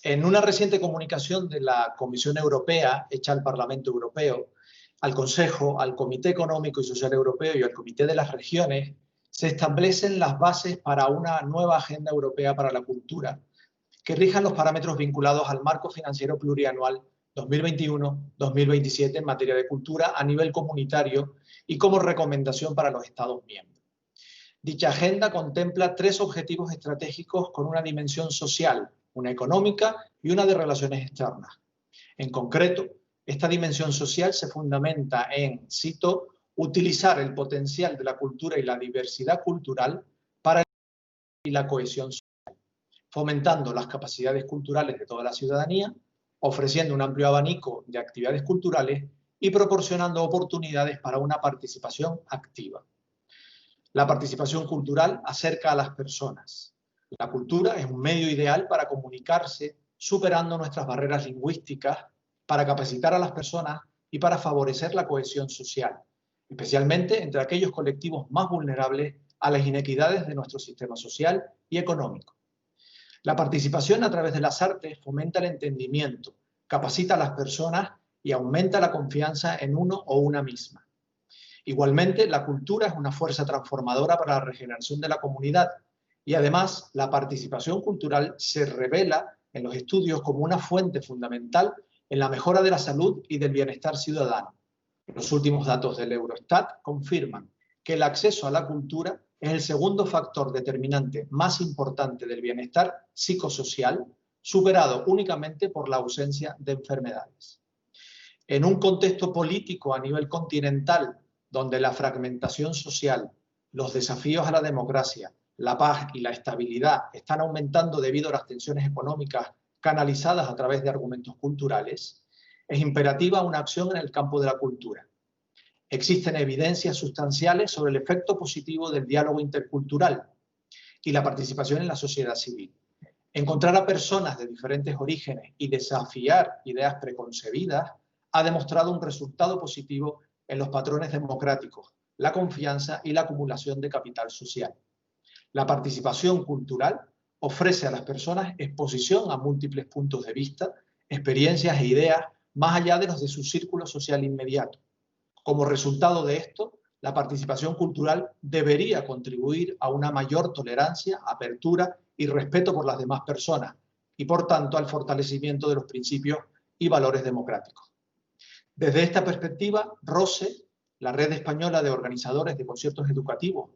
En una reciente comunicación de la Comisión Europea, hecha al Parlamento Europeo, al Consejo, al Comité Económico y Social Europeo y al Comité de las Regiones, se establecen las bases para una nueva Agenda Europea para la Cultura, que rijan los parámetros vinculados al marco financiero plurianual 2021-2027 en materia de cultura a nivel comunitario y como recomendación para los Estados miembros. Dicha agenda contempla 3 objetivos estratégicos con una dimensión social, una económica y una de relaciones externas. En concreto, esta dimensión social se fundamenta en, cito, utilizar el potencial de la cultura y la diversidad cultural para la cohesión social, fomentando las capacidades culturales de toda la ciudadanía, ofreciendo un amplio abanico de actividades culturales y proporcionando oportunidades para una participación activa. La participación cultural acerca a las personas. La cultura es un medio ideal para comunicarse, superando nuestras barreras lingüísticas, para capacitar a las personas y para favorecer la cohesión social, especialmente entre aquellos colectivos más vulnerables a las inequidades de nuestro sistema social y económico. La participación a través de las artes fomenta el entendimiento, capacita a las personas y aumenta la confianza en uno o una misma. Igualmente, la cultura es una fuerza transformadora para la regeneración de la comunidad y además la participación cultural se revela en los estudios como una fuente fundamental en la mejora de la salud y del bienestar ciudadano. Los últimos datos del Eurostat confirman que el acceso a la cultura es el segundo factor determinante más importante del bienestar psicosocial, superado únicamente por la ausencia de enfermedades. En un contexto político a nivel continental, donde la fragmentación social, los desafíos a la democracia, la paz y la estabilidad están aumentando debido a las tensiones económicas canalizadas a través de argumentos culturales, es imperativa una acción en el campo de la cultura. Existen evidencias sustanciales sobre el efecto positivo del diálogo intercultural y la participación en la sociedad civil. Encontrar a personas de diferentes orígenes y desafiar ideas preconcebidas ha demostrado un resultado positivo en los patrones democráticos, la confianza y la acumulación de capital social. La participación cultural ofrece a las personas exposición a múltiples puntos de vista, experiencias e ideas más allá de los de su círculo social inmediato. Como resultado de esto, la participación cultural debería contribuir a una mayor tolerancia, apertura y respeto por las demás personas y, por tanto, al fortalecimiento de los principios y valores democráticos. Desde esta perspectiva, Roce, la red española de organizadores de conciertos educativos,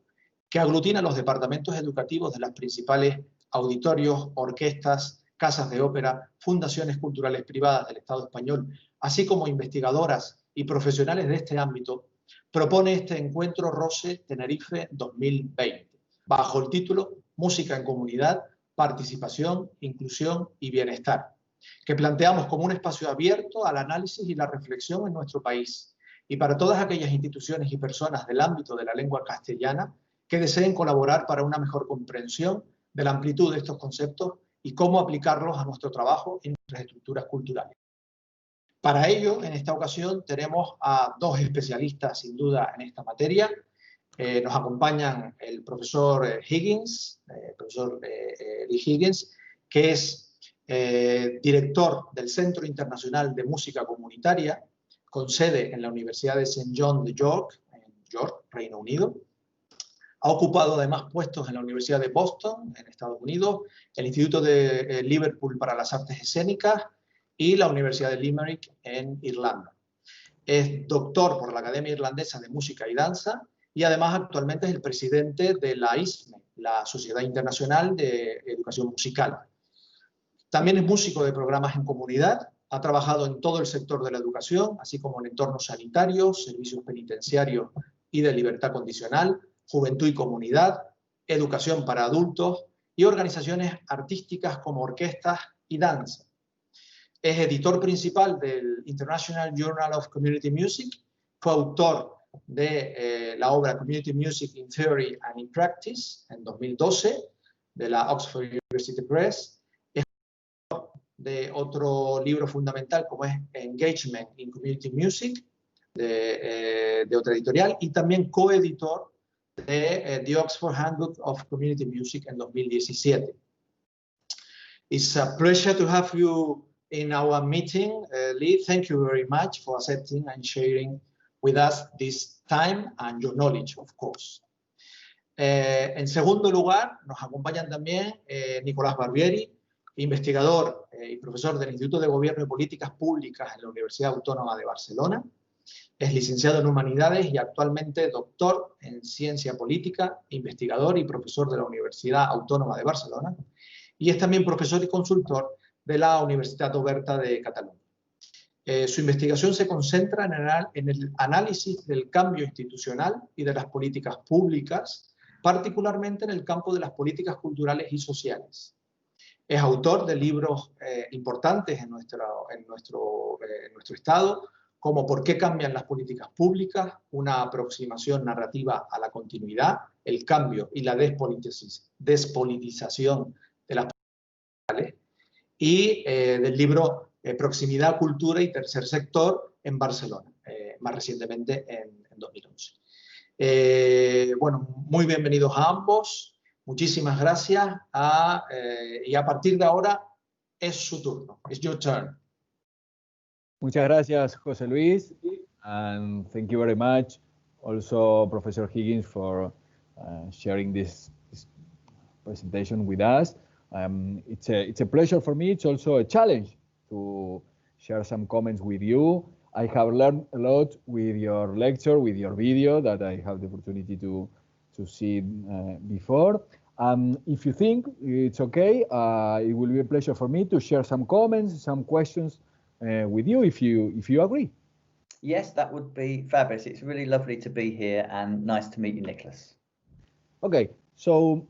que aglutina los departamentos educativos de las principales auditorios, orquestas, casas de ópera, fundaciones culturales privadas del Estado español, así como investigadoras y profesionales de este ámbito, propone este Encuentro Roce Tenerife 2020, bajo el título Música en Comunidad, Participación, Inclusión y Bienestar, que planteamos como un espacio abierto al análisis y la reflexión en nuestro país, y para todas aquellas instituciones y personas del ámbito de la lengua castellana que deseen colaborar para una mejor comprensión de la amplitud de estos conceptos y cómo aplicarlos a nuestro trabajo en nuestras estructuras culturales. Para ello, en esta ocasión, tenemos a 2 especialistas, sin duda, en esta materia. Nos acompañan el profesor Higgins, Lee Higgins, que es director del Centro Internacional de Música Comunitaria, con sede en la Universidad de St. John de York, en York, Reino Unido. Ha ocupado además puestos en la Universidad de Boston, en Estados Unidos, el Instituto de Liverpool para las Artes Escénicas y la Universidad de Limerick en Irlanda. Es doctor por la Academia Irlandesa de Música y Danza y además actualmente es el presidente de la ISME, la Sociedad Internacional de Educación Musical. También es músico de programas en comunidad, ha trabajado en todo el sector de la educación, así como en entornos sanitarios, servicios penitenciarios y de libertad condicional, juventud y comunidad, educación para adultos y organizaciones artísticas como orquestas y danza. Es editor principal del International Journal of Community Music, fue autor de la obra Community Music in Theory and in Practice en 2012 de la Oxford University Press, es autor de otro libro fundamental como es Engagement in Community Music de otra editorial y también coeditor de The Oxford Handbook of Community Music en 2017. It's a pleasure to have you in our meeting. Lee, thank you very much for accepting and sharing with us this time and your knowledge, of course. En segundo lugar, nos acompañan también Nicolás Barbieri, investigador y profesor del Instituto de Gobierno y Políticas Públicas en la Universidad Autónoma de Barcelona. Es licenciado en Humanidades y actualmente doctor en Ciencia Política, investigador y profesor de la Universidad Autónoma de Barcelona. Y es también profesor y consultor de la Universidad Oberta de Cataluña. Su investigación se concentra en el análisis del cambio institucional y de las políticas públicas, particularmente en el campo de las políticas culturales y sociales. Es autor de libros importantes en nuestro estado, como ¿Por qué cambian las políticas públicas?, una aproximación narrativa a la continuidad, el cambio y la despolitización de las políticas culturales, y del libro Proximidad, Cultura y Tercer Sector en Barcelona, más recientemente en 2011. Bueno, muy bienvenidos a ambos, muchísimas gracias y a partir de ahora es su turno, it's your turn. Muchas gracias, José Luis, and thank you very much also Professor Higgins for sharing this presentation with us. It's a pleasure for me. It's also a challenge to share some comments with you. I have learned a lot with your lecture, with your video that I have the opportunity to see before. If you think it's okay, it will be a pleasure for me to share some comments, some questions with you if you agree. Yes, that would be fabulous. It's really lovely to be here and nice to meet you, Nicolas. Okay, so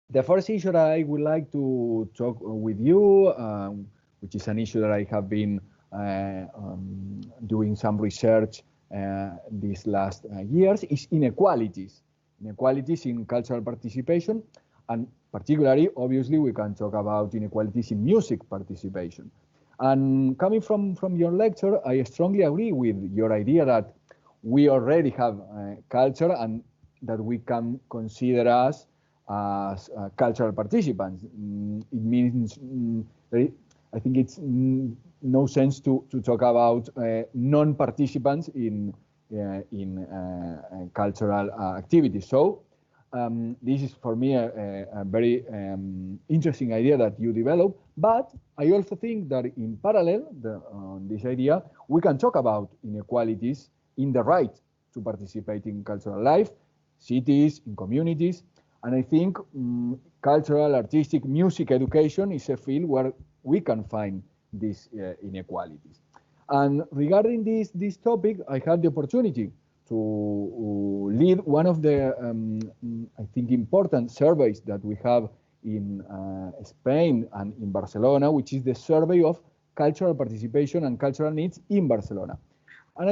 the first issue that I would like to talk with you, which is an issue that I have been doing some research these last years, is inequalities. Inequalities in cultural participation, and particularly, obviously, we can talk about inequalities in music participation. And coming from your lecture, I strongly agree with your idea that we already have culture and that we can consider us as cultural participants. It means, I think it's no sense to talk about non-participants in cultural activities. So this is for me a very interesting idea that you develop, but I also think that in parallel on this idea, we can talk about inequalities in the right to participate in cultural life, cities, in communities, and I think cultural, artistic, music education is a field where we can find these inequalities. And regarding this topic, I had the opportunity to lead one of the, I think, important surveys that we have in Spain and in Barcelona, which is the survey of cultural participation and cultural needs in Barcelona. And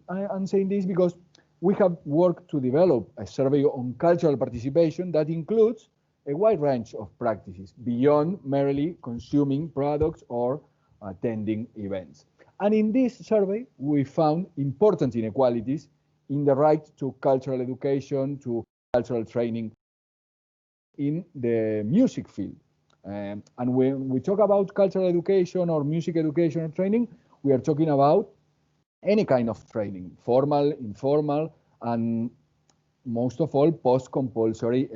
I'm saying this because we have worked to develop a survey on cultural participation that includes a wide range of practices beyond merely consuming products or attending events. And in this survey, we found important inequalities in the right to cultural education, to cultural training in the music field. And when we talk about cultural education or music education or training, we are talking about any kind of training, formal, informal, and most of all post-compulsory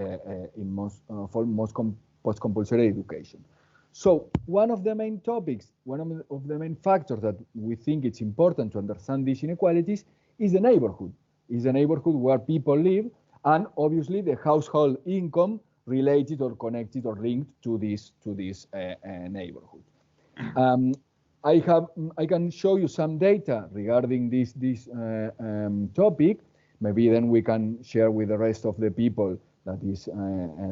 post-compulsory education. So one of the main topics, one of the main factors that we think it's important to understand these inequalities is the neighborhood. Is the neighborhood where people live, and obviously the household income related or connected or linked to this neighborhood. I can show you some data regarding this topic. Maybe then we can share with the rest of the people that is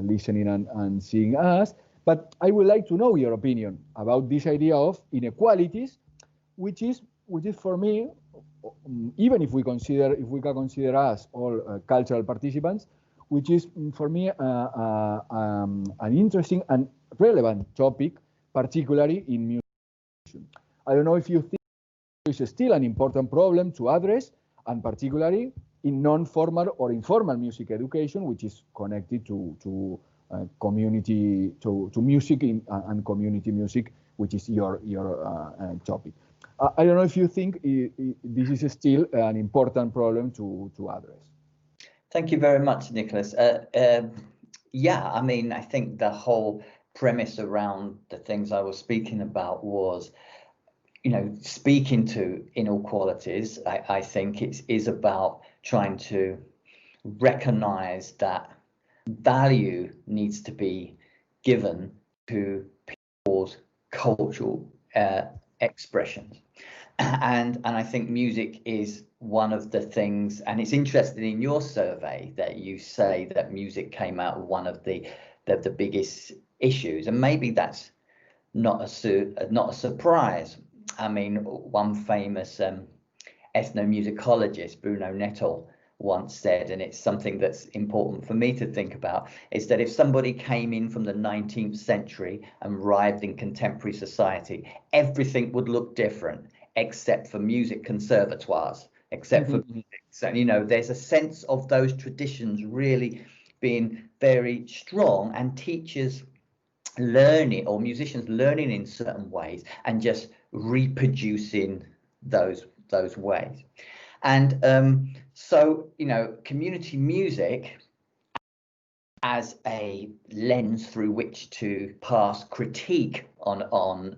listening and seeing us. But I would like to know your opinion about this idea of inequalities, which is for me, even if we can consider us all cultural participants, which is for me an interesting and relevant topic, particularly in music. I don't know if you think it's still an important problem to address, and particularly in non-formal or informal music education, which is connected to community to music and community music, which is your topic. I don't know if you think this is still an important problem to address. Thank you very much, Nicholas. Yeah, I mean, I think the whole premise around the things I was speaking about was, speaking to inequalities. I think it is about trying to recognize that value needs to be given to people's cultural expressions. And I think music is one of the things, and it's interesting in your survey that you say that music came out one of the biggest issues, and maybe that's not a surprise. I mean, one famous ethnomusicologist, Bruno Nettel, once said, and it's something that's important for me to think about, is that if somebody came in from the 19th century and arrived in contemporary society, everything would look different except for music conservatoires, except for music. So, there's a sense of those traditions really being very strong, and teachers learning or musicians learning in certain ways and just reproducing those ways. And so, community music as a lens through which to pass critique on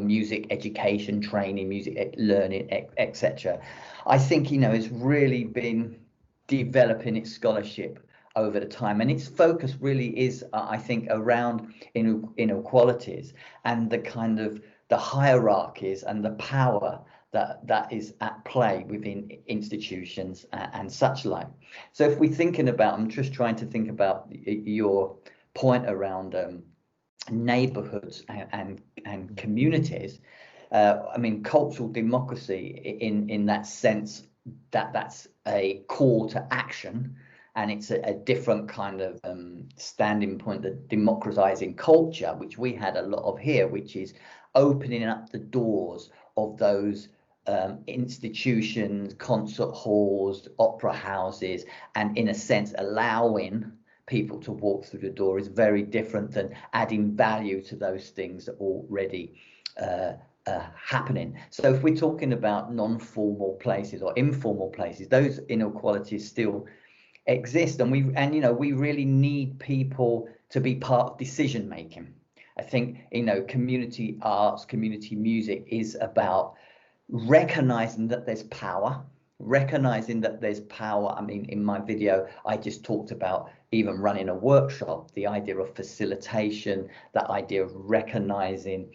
music education, training, music learning, etc. I think, it's really been developing its scholarship over the time, and its focus really is, I think, around inequalities and the kind of the hierarchies and the power that is at play within institutions and such like. So if we're thinking about, I'm just trying to think about your point around neighborhoods and communities. I mean, cultural democracy in that sense, that's a call to action, and it's a different kind of standing point, the democratizing culture, which we had a lot of here, which is opening up the doors of those institutions, concert halls, opera houses, and in a sense allowing people to walk through the door is very different than adding value to those things that are already happening. So if we're talking about non-formal places or informal places, those inequalities still exist, and we really need people to be part of decision making. I think community arts, community music is about recognizing that there's power. I mean, in my video, I just talked about even running a workshop, the idea of facilitation, that idea of recognizing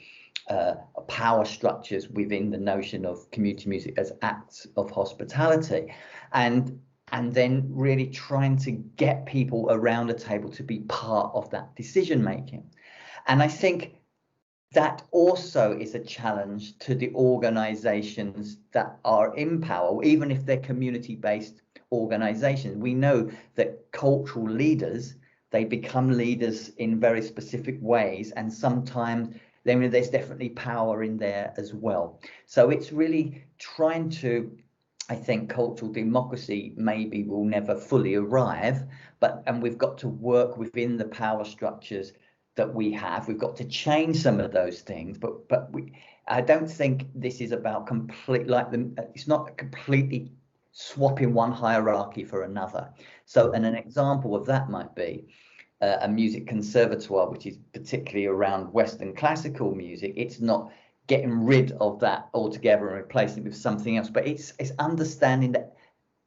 power structures within the notion of community music as acts of hospitality, and then really trying to get people around a table to be part of that decision making. And I think that also is a challenge to the organizations that are in power, even if they're community-based organizations. We know that cultural leaders, they become leaders in very specific ways, and sometimes there's definitely power in there as well. So it's really trying to, I think, cultural democracy maybe will never fully arrive, and we've got to work within the power structures that we have. We've got to change some of those things, but I don't think this is about it's not completely swapping one hierarchy for another. So, and an example of that might be a music conservatoire, which is particularly around Western classical music. It's not getting rid of that altogether and replacing it with something else, but it's understanding that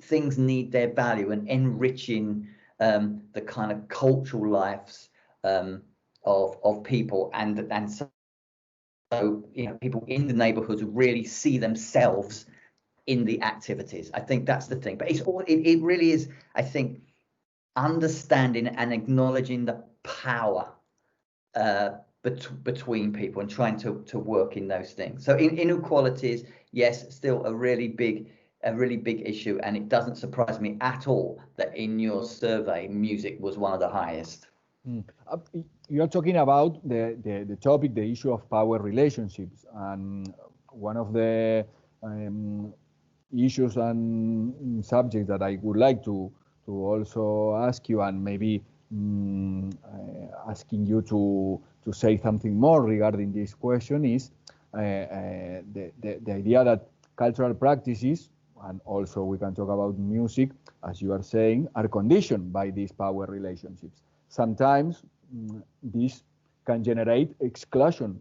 things need their value and enriching the kind of cultural lives of people, and so people in the neighborhoods really see themselves in the activities. I think that's the thing, but it really is, I think, understanding and acknowledging the power between people and trying to work in those things. So inequalities, yes, still a really big issue, and it doesn't surprise me at all that in your survey music was one of the highest. You are talking about the topic, the issue of power relationships, and one of the issues and subjects that I would like to also ask you and maybe asking you to say something more regarding this question is the idea that cultural practices, and also we can talk about music, as you are saying, are conditioned by these power relationships. Sometimes this can generate exclusion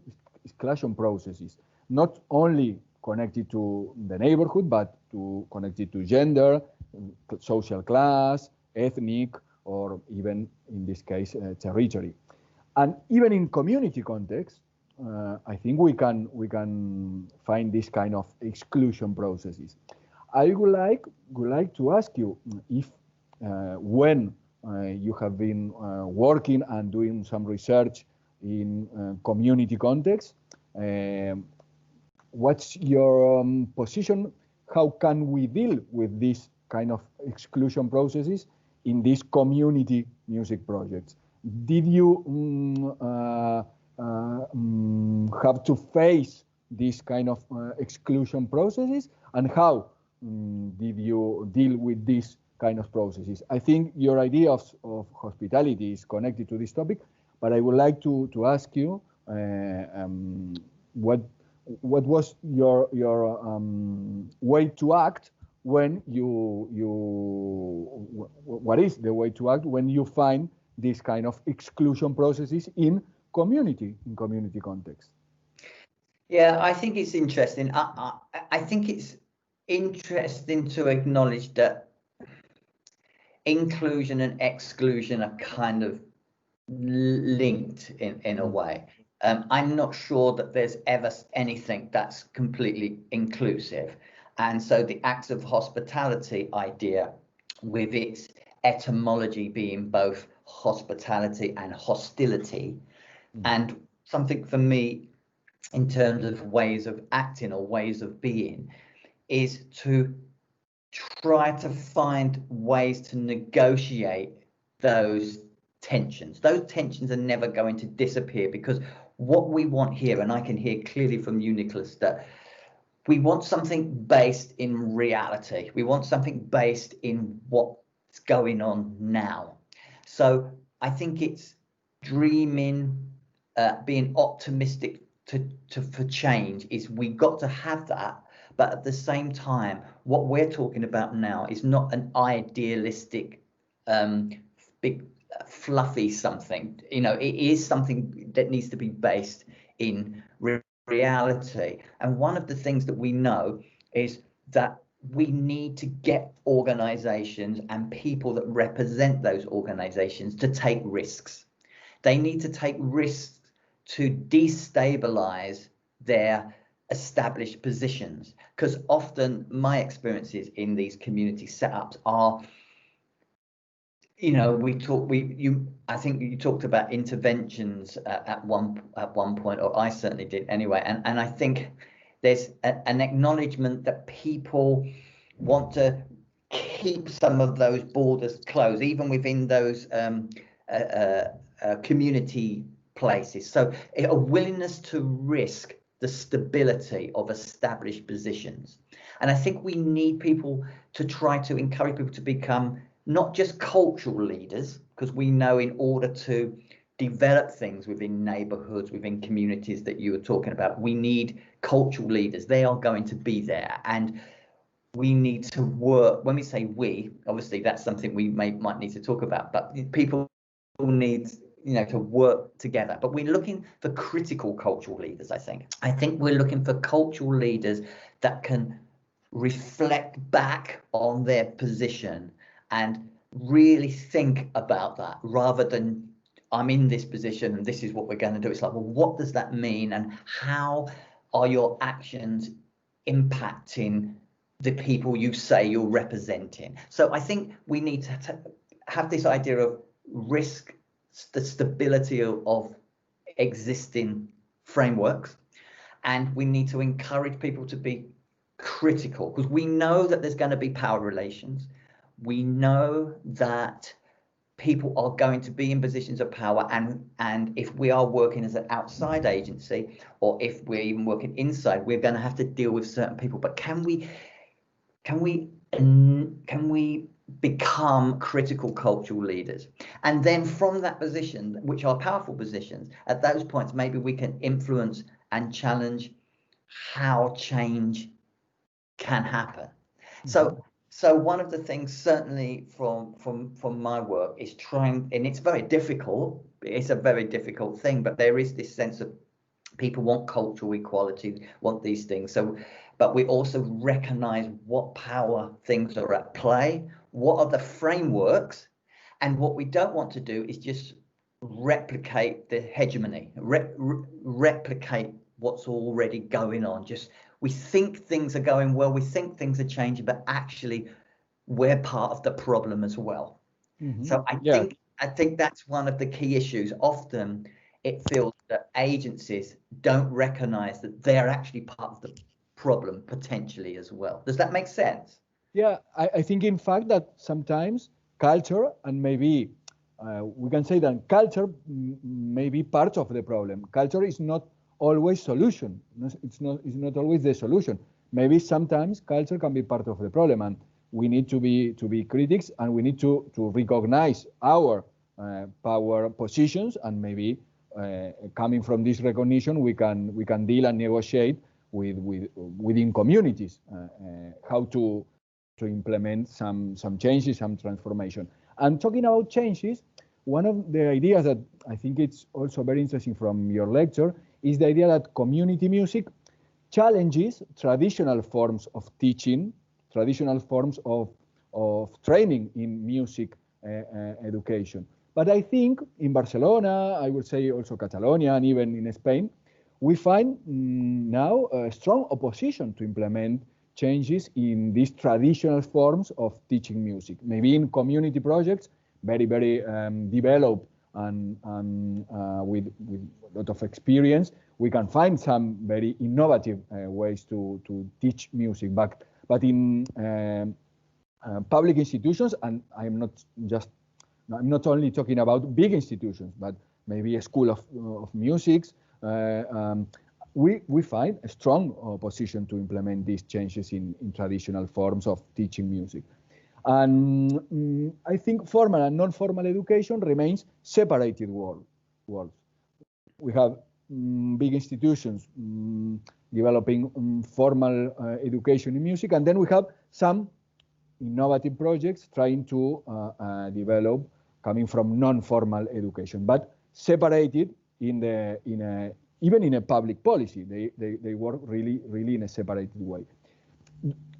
processes, not only connected to the neighborhood, but connected to gender, social class, ethnic, or even in this case, territory. And even in community context, I think we can find this kind of exclusion processes. I would like to ask you if when you have been working and doing some research in community context, what's your position? How can we deal with this kind of exclusion processes in these community music projects? Did you have to face this kind of exclusion processes, and how did you deal with these kind of processes? I think your idea of hospitality is connected to this topic, but I would like to ask you what was your way to act when what is the way to act when you find this kind of exclusion processes in community context? Yeah, I think it's interesting. I think it's interesting to acknowledge that inclusion and exclusion are kind of linked in a way. I'm not sure that there's ever anything that's completely inclusive. And so the acts of hospitality idea, with its etymology being both hospitality and hostility, and something for me in terms of ways of acting or ways of being, is to try to find ways to negotiate those tensions. Those tensions are never going to disappear, because what we want here, and I can hear clearly from you, Nicolas, that we want something based in reality. We want something based in what's going on now. So I think it's dreaming, being optimistic for change. Is we got to have that, but at the same time, what we're talking about now is not an idealistic, big fluffy something. You know, it is something that needs to be based in reality. And one of the things that we know is that we need to get organizations and people that represent those organizations to take risks. They need to take risks to destabilize their established positions, because often my experiences in these community setups are, you know, I think you talked about interventions at one point, or I certainly did anyway, and I think there's an acknowledgement that people want to keep some of those borders closed, even within those community places. So a willingness to risk the stability of established positions. And I think we need people to try to encourage people to become not just cultural leaders, because we know in order to develop things within neighborhoods, within communities that you were talking about, we need cultural leaders. They are going to be there, and we need to work. When we say we, obviously that's something we might need to talk about, but people need, you know, to work together. But we're looking for critical cultural leaders. I think we're looking for cultural leaders that can reflect back on their position and really think about that, rather than I'm in this position and this is what we're going to do. It's like, well, what does that mean, and how are your actions impacting the people you say you're representing? So I think we need to have this idea of risk, the stability of existing frameworks, and we need to encourage people to be critical, because we know that there's going to be power relations. We know that people are going to be in positions of power, and if we are working as an outside agency, or if we're even working inside, we're going to have to deal with certain people. But can we become critical cultural leaders. And then from that position, which are powerful positions, at those points, maybe we can influence and challenge how change can happen. So one of the things certainly from my work is trying, and it's very difficult, it's a very difficult thing, but there is this sense of people want cultural equality, want these things. So, but we also recognize what power things are at play, what are the frameworks, and what we don't want to do is just replicate the hegemony, replicate what's already going on. Just we think things are going well, we think things are changing, but actually we're part of the problem as well. So I think that's one of the key issues. Often it feels that agencies don't recognize that they're actually part of the problem potentially as well. Does that make sense? Yeah, I think in fact that sometimes culture, and maybe we can say that culture may be part of the problem. Culture is not always solution. It's not always the solution. Maybe sometimes culture can be part of the problem, and we need to be critics, and we need to recognize our power positions, and maybe coming from this recognition, we can deal and negotiate within communities how to implement some changes, some transformation. And talking about changes, one of the ideas that I think it's also very interesting from your lecture is the idea that community music challenges traditional forms of teaching, traditional forms of training in music education. But I think in Barcelona, I would say also Catalonia, and even in Spain, we find now a strong opposition to implement changes in these traditional forms of teaching music. Maybe in community projects, very developed and with a lot of experience, we can find some very innovative ways to teach music. But in public institutions, and I'm not only talking about big institutions, but maybe a school of music, we find a strong opposition to implement these changes in traditional forms of teaching music. And I think formal and non-formal education remains separated worlds. We have big institutions developing formal education in music, and then we have some innovative projects trying to develop coming from non-formal education, but separated even in a public policy. They work really in a separated way.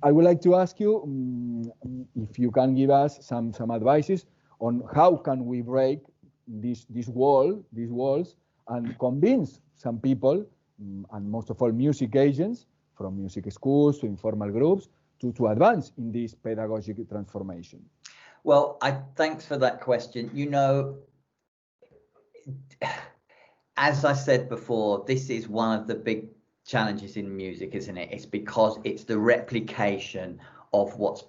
I would like to ask you if you can give us some advices on how can we break these walls and convince some people, and most of all music agents, from music schools to informal groups, to advance in this pedagogic transformation. Well, thanks for that question. You know, as I said before, this is one of the big challenges in music, isn't it? It's because it's the replication of what's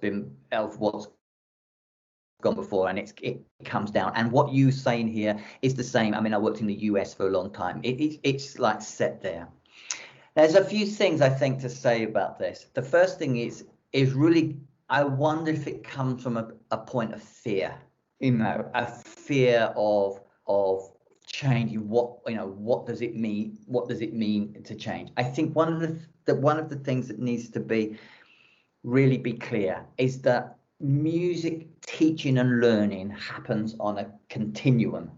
gone before, and it comes down. And what you're saying here is the same. I mean, I worked in the US for a long time. It's like set there. There's a few things I think to say about this. The first thing is really, I wonder if it comes from a point of fear, a fear of changing. What does it mean? What does it mean to change? I think one of the things that needs to really be clear is that music teaching and learning happens on a continuum,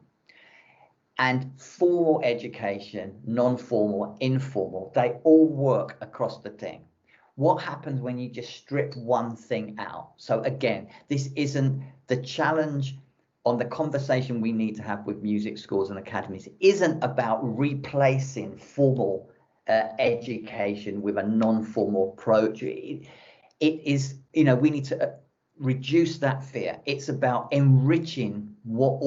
and formal education, non-formal, informal, they all work across the thing. What happens when you just strip one thing out? So again, this isn't the challenge on the conversation we need to have with music schools and academies. It isn't about replacing formal education with a non-formal approach. It is, we need to reduce that fear. It's about enriching what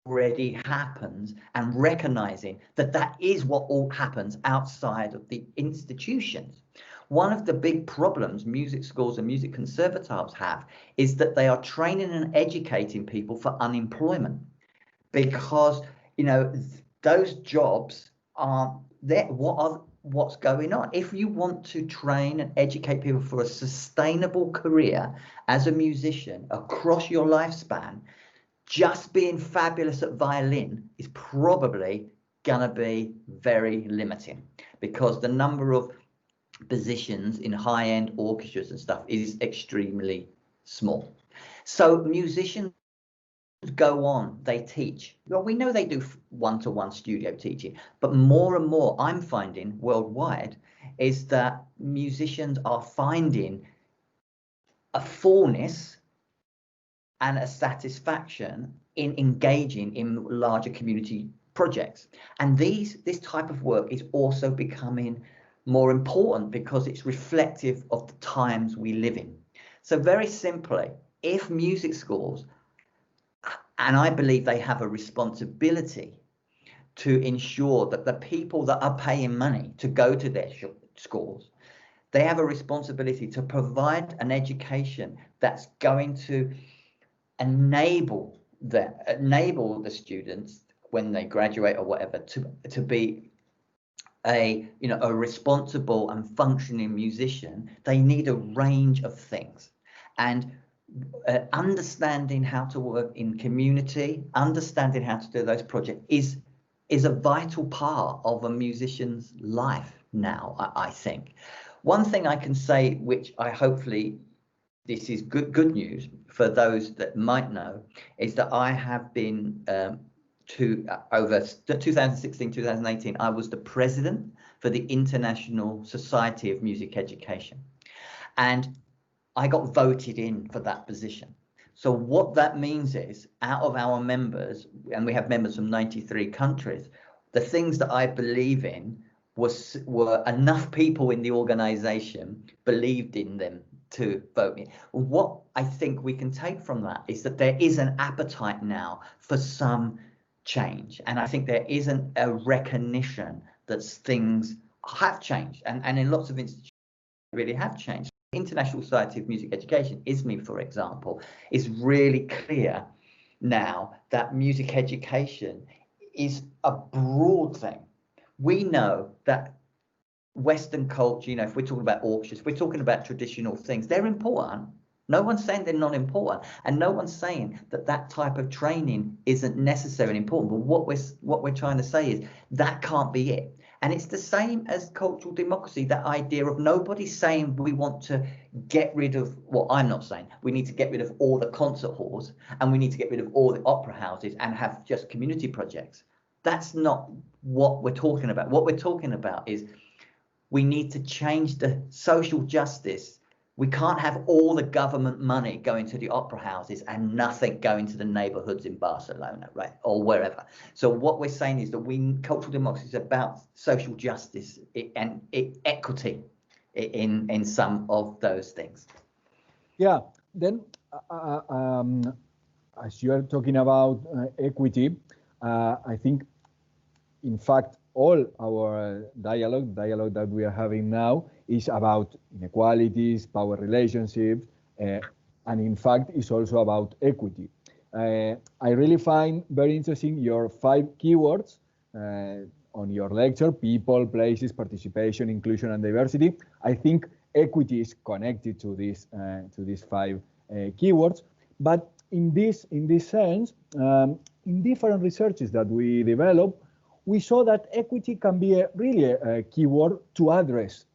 already happens and recognizing that is what all happens outside of the institutions. One of the big problems music schools and music conservatoires have is that they are training and educating people for unemployment, because those jobs aren't there. What what's going on. If you want to train and educate people for a sustainable career as a musician across your lifespan, just being fabulous at violin is probably going to be very limiting, because the number of positions in high-end orchestras and stuff is extremely small. So musicians go on, they teach. Well, we know they do one-to-one studio teaching, but more and more I'm finding worldwide is that musicians are finding a fullness and a satisfaction in engaging in larger community projects. And this type of work is also becoming more important because it's reflective of the times we live in. So very simply, if music schools, and I believe they have a responsibility to ensure that the people that are paying money to go to their schools, they have a responsibility to provide an education that's going to enable the students when they graduate or whatever to be a responsible and functioning musician. They need a range of things, and understanding how to work in community, understanding how to do those projects is a vital part of a musician's life now, I think. One thing I can say, which I hopefully this is good news for those that might know, is that I have been over 2016, 2018, I was the president for the International Society of Music Education. And I got voted in for that position. So what that means is, out of our members, and we have members from 93 countries, the things that I believe in were enough people in the organization believed in them to vote me. What I think we can take from that is that there is an appetite now for some change. And I think there isn't a recognition that things have changed. And in lots of institutions, really have changed. International Society of Music Education, ISME, for example, is really clear now that music education is a broad thing. We know that Western culture, if we're talking about orchestras, if we're talking about traditional things, they're important. No one's saying they're not important, and no one's saying that type of training isn't necessarily important. But what we're trying to say is that can't be it. And it's the same as cultural democracy, that idea of nobody's saying we want to get rid of, well, I'm not saying we need to get rid of all the concert halls and we need to get rid of all the opera houses and have just community projects. That's not what we're talking about. What we're talking about is we need to change the social justice. We can't have all the government money going to the opera houses and nothing going to the neighborhoods in Barcelona, right, or wherever. So what we're saying is that cultural democracy is about social justice and equity in some of those things. Yeah, then as you are talking about equity, I think, in fact, all our dialogue that we are having now is about inequalities, power relationships, and in fact, is also about equity. I really find very interesting your 5 keywords on your lecture: people, places, participation, inclusion, and diversity. I think equity is connected to these 5 keywords. But in this sense, in different researches that we develop, we saw that equity can be really a keyword to address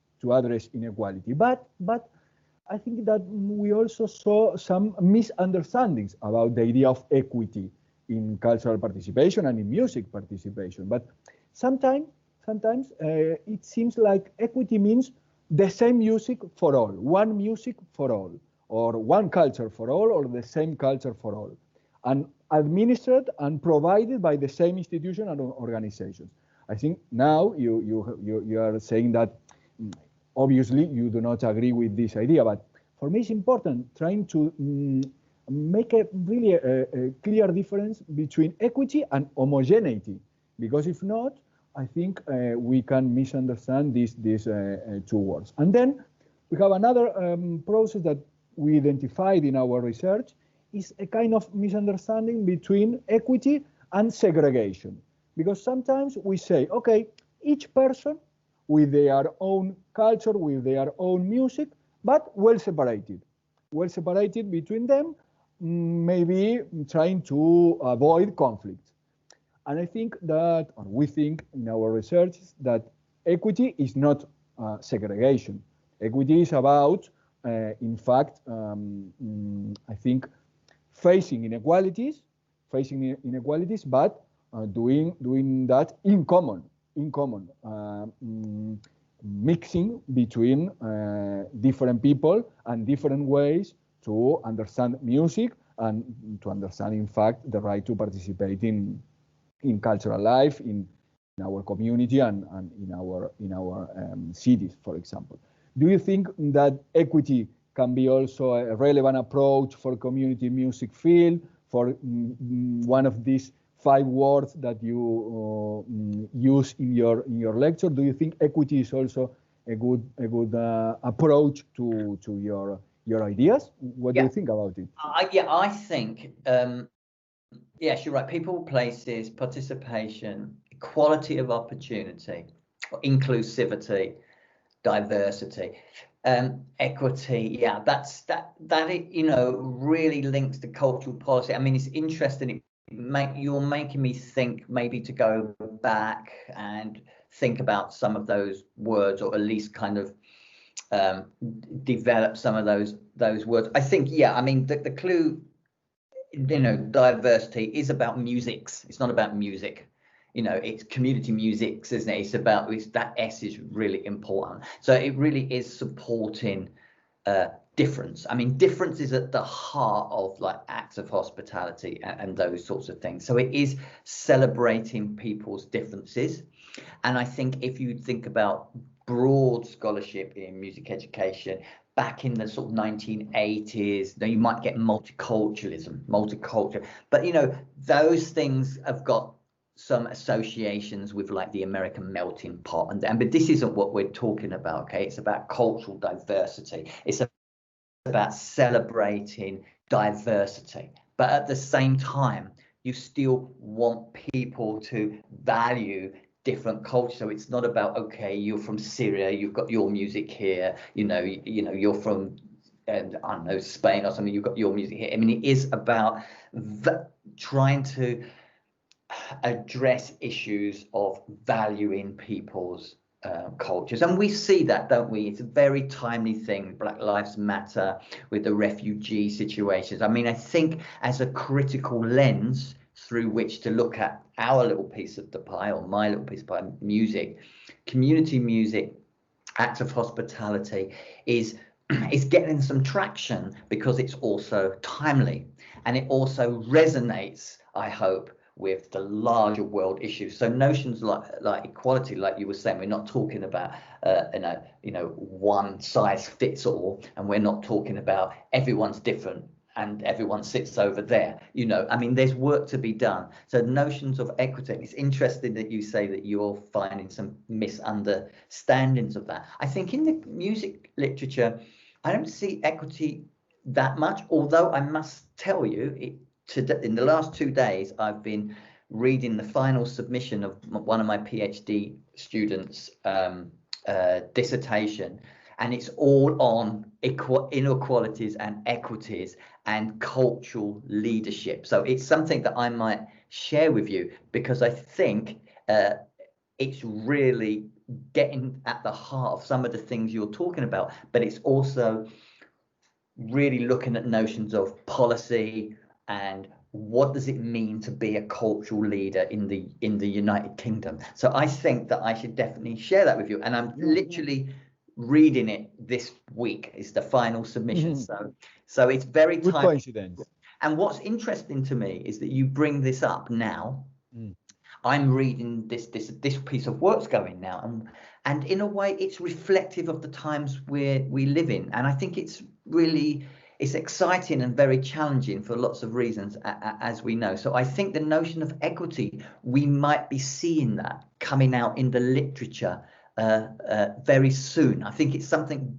inequality. But I think that we also saw some misunderstandings about the idea of equity in cultural participation and in music participation. But sometimes it seems like equity means the same music for all, one music for all, or one culture for all, or the same culture for all, and administered and provided by the same institution and organizations. I think now you are saying that obviously you do not agree with this idea, but for me it's important trying to make a really a clear difference between equity and homogeneity, because if not, I think we can misunderstand these 2 words. And then we have another process that we identified in our research, is a kind of misunderstanding between equity and segregation. Because sometimes we say, okay, each person with their own culture, with their own music, but well separated between them, maybe trying to avoid conflict. And I think that, or we think in our research, that equity is not segregation. Equity is about, in fact, I think, facing inequalities, but doing that in common, mixing between different people and different ways to understand music and to understand, in fact, the right to participate in cultural life in our community and in our cities, for example. Do you think that equity can be also a relevant approach for community music field, for one of these 5 words that you use in your lecture? Do you think equity is also a good approach to your ideas? What do you think about it? I think yes, you're right. People, places, participation, equality of opportunity, inclusivity, diversity, equity. Yeah, that really links to cultural policy. I mean, it's interesting. You're making me think maybe to go back and think about some of those words, or at least kind of develop some of those words. I think, yeah, I mean, the clue, diversity is about musics. It's not about music. It's community musics, isn't it? It's that S is really important. So it really is supporting difference. I mean, difference is at the heart of like acts of hospitality and those sorts of things. So it is celebrating people's differences. And I think if you think about broad scholarship in music education, back in the sort of 1980s, you might get multiculturalism, but those things have got some associations with like the American melting pot, but this isn't what we're talking about. Okay, it's about cultural diversity. It's about celebrating diversity, but at the same time, you still want people to value different culture. So it's not about, okay, you're from Syria, you've got your music here, you're from I don't know, Spain or something, you've got your music here. I mean, it is about trying to address issues of valuing people's cultures, and we see that, don't we? It's a very timely thing. Black Lives Matter, with the refugee situations. I mean, I think as a critical lens through which to look at our little piece of the pie, or my little piece of pie, music, community music, acts of hospitality is getting some traction because it's also timely, and it also resonates, I hope, with the larger world issues. So notions like equality, like you were saying, we're not talking about one size fits all, and we're not talking about everyone's different and everyone sits over there. I mean, there's work to be done. So notions of equity, it's interesting that you say that you're finding some misunderstandings of that. I think in the music literature, I don't see equity that much, although I must tell you, in the last 2 days, I've been reading the final submission of one of my PhD students' dissertation, and it's all on inequalities and equities and cultural leadership. So it's something that I might share with you, because I think it's really getting at the heart of some of the things you're talking about, but it's also really looking at notions of policy and what does it mean to be a cultural leader in the United Kingdom. So I think that I should definitely share that with you, and I'm literally reading it this week. Is the final submission. So it's very good coincidence. And what's interesting to me is that you bring this up now. I'm reading this piece of work's going now, and in a way it's reflective of the times we live in, and I think it's exciting and very challenging for lots of reasons, as we know. So I think the notion of equity, we might be seeing that coming out in the literature very soon. I think it's something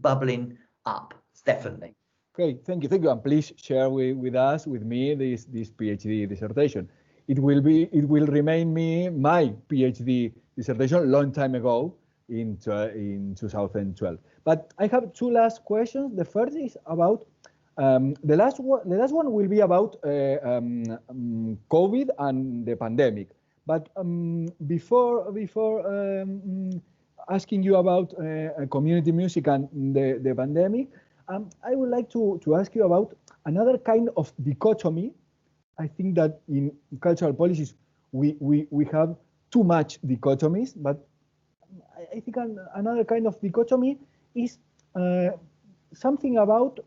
bubbling up, definitely. Great, thank you, and please share with me this PhD dissertation. It will remain my PhD dissertation long time ago in 2012. But I have two last questions. The first is about the last one will be about COVID and the pandemic. But before asking you about community music and the pandemic, I would like to ask you about another kind of dichotomy. I think that in cultural policies we have too much dichotomies, but I think another kind of dichotomy is something about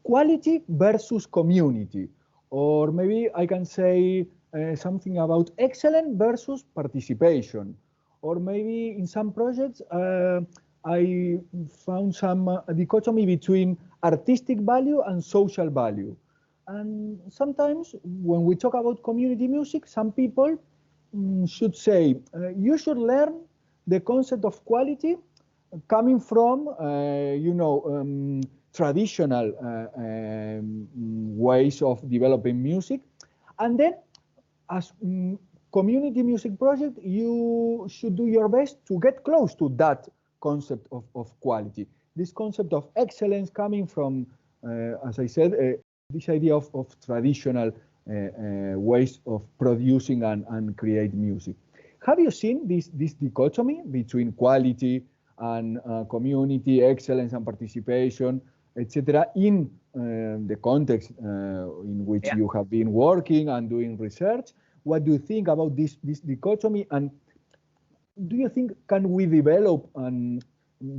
quality versus community, or maybe I can say something about excellence versus participation, or maybe in some projects I found some dichotomy between artistic value and social value. And sometimes when we talk about community music, some people should say you should learn the concept of quality coming from traditional ways of developing music, and then as community music project you should do your best to get close to that concept of quality, this concept of excellence coming from as I said, this idea of traditional ways of producing and create music. Have you seen this dichotomy between quality and community, excellence and participation, etc., in the context in which you have been working and doing research? What do you think about this dichotomy, and do you think can we develop and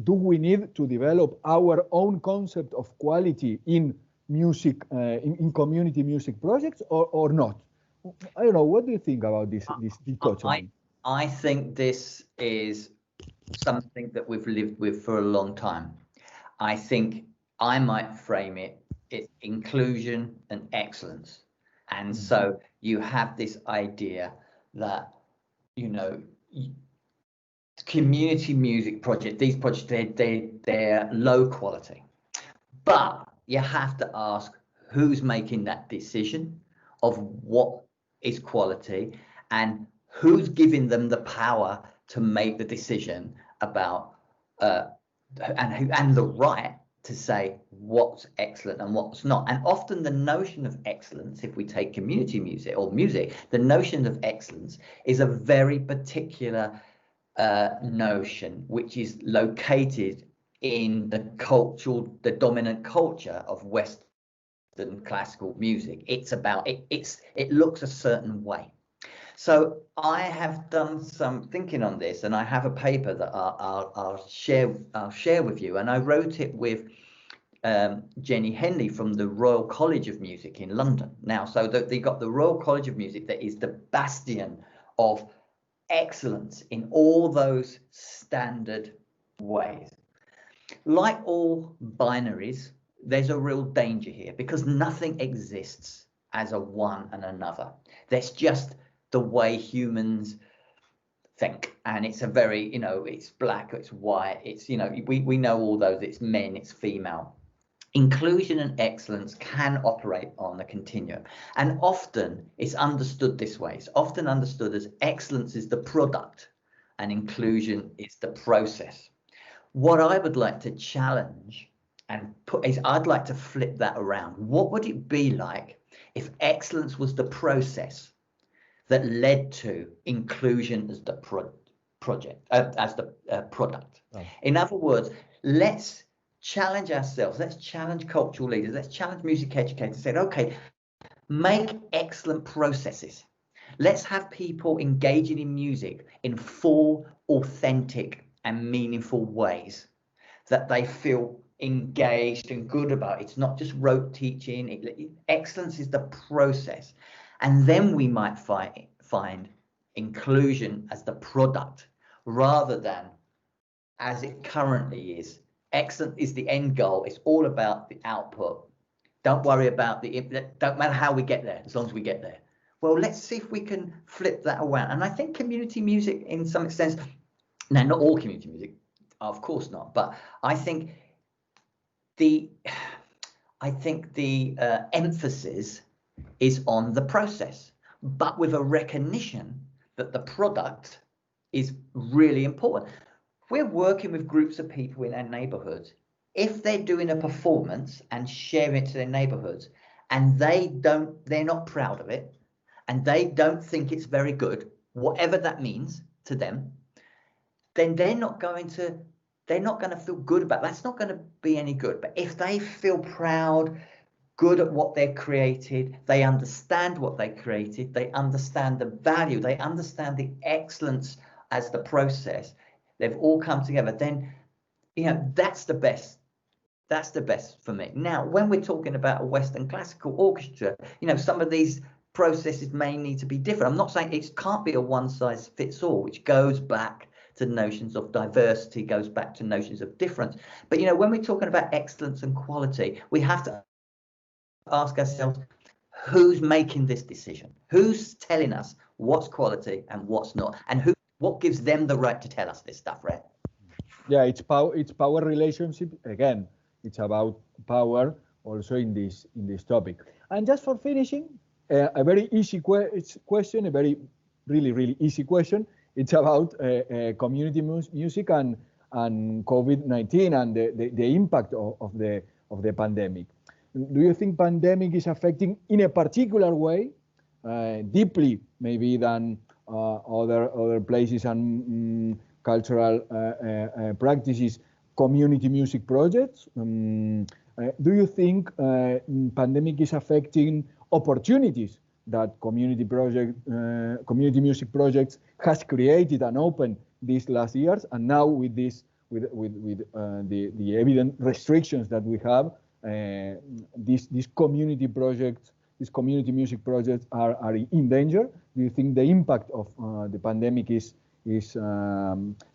do we need to develop our own concept of quality in music, in community music projects, or not? I don't know. What do you think about this dichotomy? I think this is something that we've lived with for a long time. I think I might frame it's inclusion and excellence. And so you have this idea that, community music projects, these projects, they're low quality. But you have to ask who's making that decision of what is quality and who's giving them the power to make the decision about and the right to say what's excellent and what's not. And often the notion of excellence, if we take community music or music, the notion of excellence is a very particular notion which is located in the dominant culture of Western classical music. It's about it looks a certain way. So I have done some thinking on this, and I have a paper that I'll share with you, and I wrote it with Jenny Henley from the Royal College of Music in London. Now, so they got the Royal College of Music that is the bastion of excellence in all those standard ways. Like all binaries, there's a real danger here because nothing exists as a one and another. There's just the way humans think, and it's a very, it's black, it's white, it's, we know all those, it's men, it's female. Inclusion and excellence can operate on a continuum, and often it's understood this way. It's often understood as excellence is the product and inclusion is the process. What I would like to challenge and put is I'd like to flip that around. What would it be like if excellence was the process that led to inclusion as the product? Oh. In other words, let's challenge ourselves, let's challenge cultural leaders, let's challenge music educators, say, okay, make excellent processes. Let's have people engaging in music in full, authentic and meaningful ways that they feel engaged and good about. It's not just rote teaching. Excellence is the process. And then we might find inclusion as the product rather than as it currently is. Excellence is the end goal. It's all about the output. Don't worry about don't matter how we get there, as long as we get there. Well, let's see if we can flip that around. And I think community music, in some extent, now not all community music, of course not, but I think the emphasis is on the process, but with a recognition that the product is really important. We're working with groups of people in our neighborhoods. If they're doing a performance and sharing it to their neighborhoods, and they're not proud of it, and they don't think it's very good, whatever that means to them, then they're not going to feel good about it. That's not going to be any good. But if they feel proud, good at what they've created, they understand what they created, they understand the value, they understand the excellence as the process, they've all come together, then, you know, that's the best. That's the best for me. Now, when we're talking about a Western classical orchestra, you know, some of these processes may need to be different. I'm not saying it can't be a one size fits all, which goes back to notions of diversity, goes back to notions of difference. But, you know, when we're talking about excellence and quality, we have to ask ourselves, who's making this decision? Who's telling us what's quality and what's not? And what gives them the right to tell us this stuff, right? Yeah, it's power relationship. Again, it's about power also in this topic. And just for finishing, a very easy question, a very really easy question. It's about community music and COVID-19 and the impact of the pandemic. Do you think pandemic is affecting in a particular way, deeply maybe than other places and cultural practices, community music projects? Do you think pandemic is affecting opportunities that community music projects has created and opened these last years, and now with the evident restrictions that we have, these community music projects are in danger? Do you think the impact of the pandemic is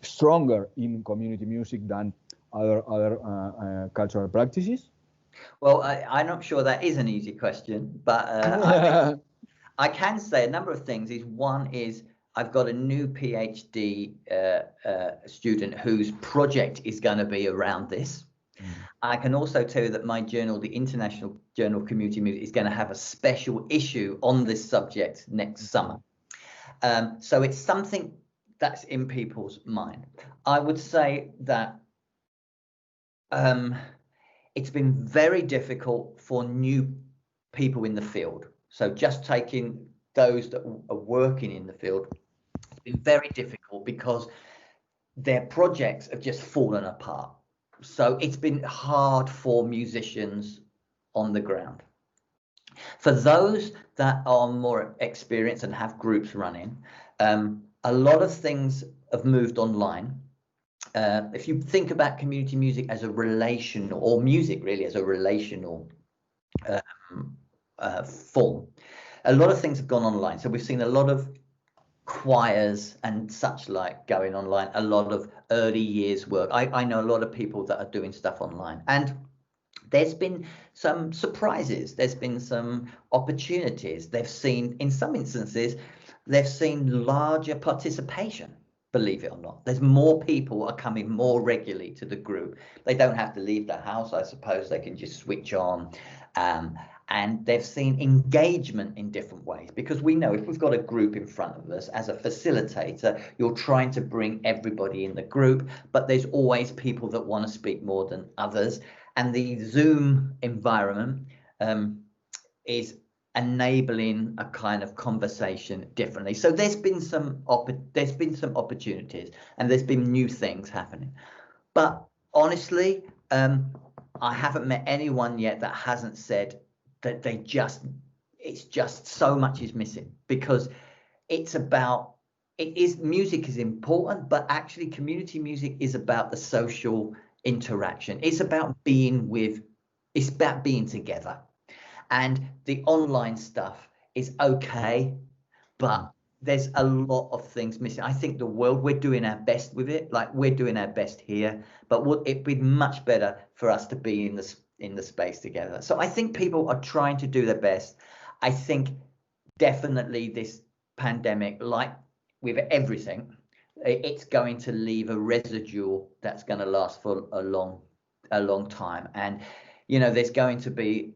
stronger in community music than other cultural practices? Well, I'm not sure that is an easy question, but I can say a number of things. One is I've got a new PhD student whose project is going to be around this. I can also tell you that my journal, the International Journal of Community Music, is going to have a special issue on this subject next summer. So it's something that's in people's mind. I would say that it's been very difficult for new people in the field. So just taking those that are working in the field, it's been very difficult because their projects have just fallen apart. So it's been hard for musicians on the ground. For those that are more experienced and have groups running, a lot of things have moved online. If you think about community music as a relational, or music really as a relational form, a lot of things have gone online. So we've seen a lot of choirs and such like going online, a lot of early years work. I know a lot of people that are doing stuff online, and there's been some surprises, there's been some opportunities. They've seen, in some instances, they've seen larger participation, believe it or not. There's more people are coming more regularly to the group. They don't have to leave the house, I suppose. They can just switch on. And they've seen engagement in different ways, because we know if we've got a group in front of us, as a facilitator, you're trying to bring everybody in the group, but there's always people that want to speak more than others. And the Zoom environment is enabling a kind of conversation differently. So there's been some opportunities, and there's been new things happening. But honestly, I haven't met anyone yet that hasn't said that it's just so much is missing, because music is important, but actually community music is about the social interaction. It's about being together. And the online stuff is okay, but there's a lot of things missing. I think we're doing our best with it, like we're doing our best here, but it'd be much better for us to be in the space together. So I think people are trying to do their best. I think definitely this pandemic, like with everything, it's going to leave a residue that's going to last for a long time. And, you know, there's going to be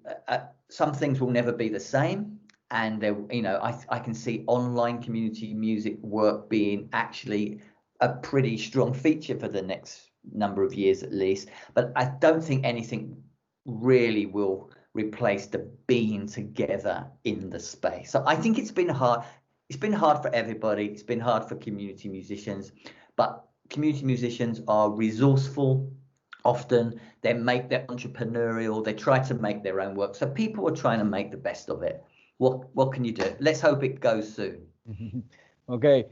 some things will never be the same. and you know, I can see online community music work being actually a pretty strong feature for the next number of years at least. But I don't think anything really will replace the being together in the space. So I think it's been hard. It's been hard for everybody. It's been hard for community musicians, but community musicians are resourceful. Often they're entrepreneurial. They try to make their own work. So people are trying to make the best of it. What can you do? Let's hope it goes soon. Okay.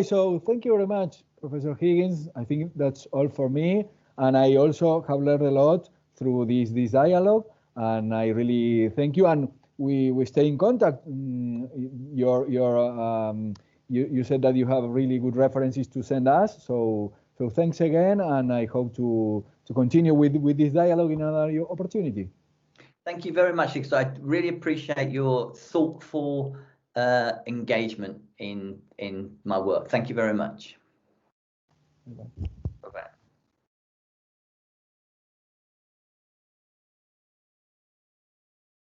So thank you very much, Professor Higgins. I think that's all for me. And I also have learned a lot through this dialogue. And I really thank you. And we stay in contact. You said that you have really good references to send us. So thanks again. And I hope to continue with this dialogue in another opportunity. Thank you very much, because I really appreciate your thoughtful engagement in my work. Thank you very much. Bye-bye.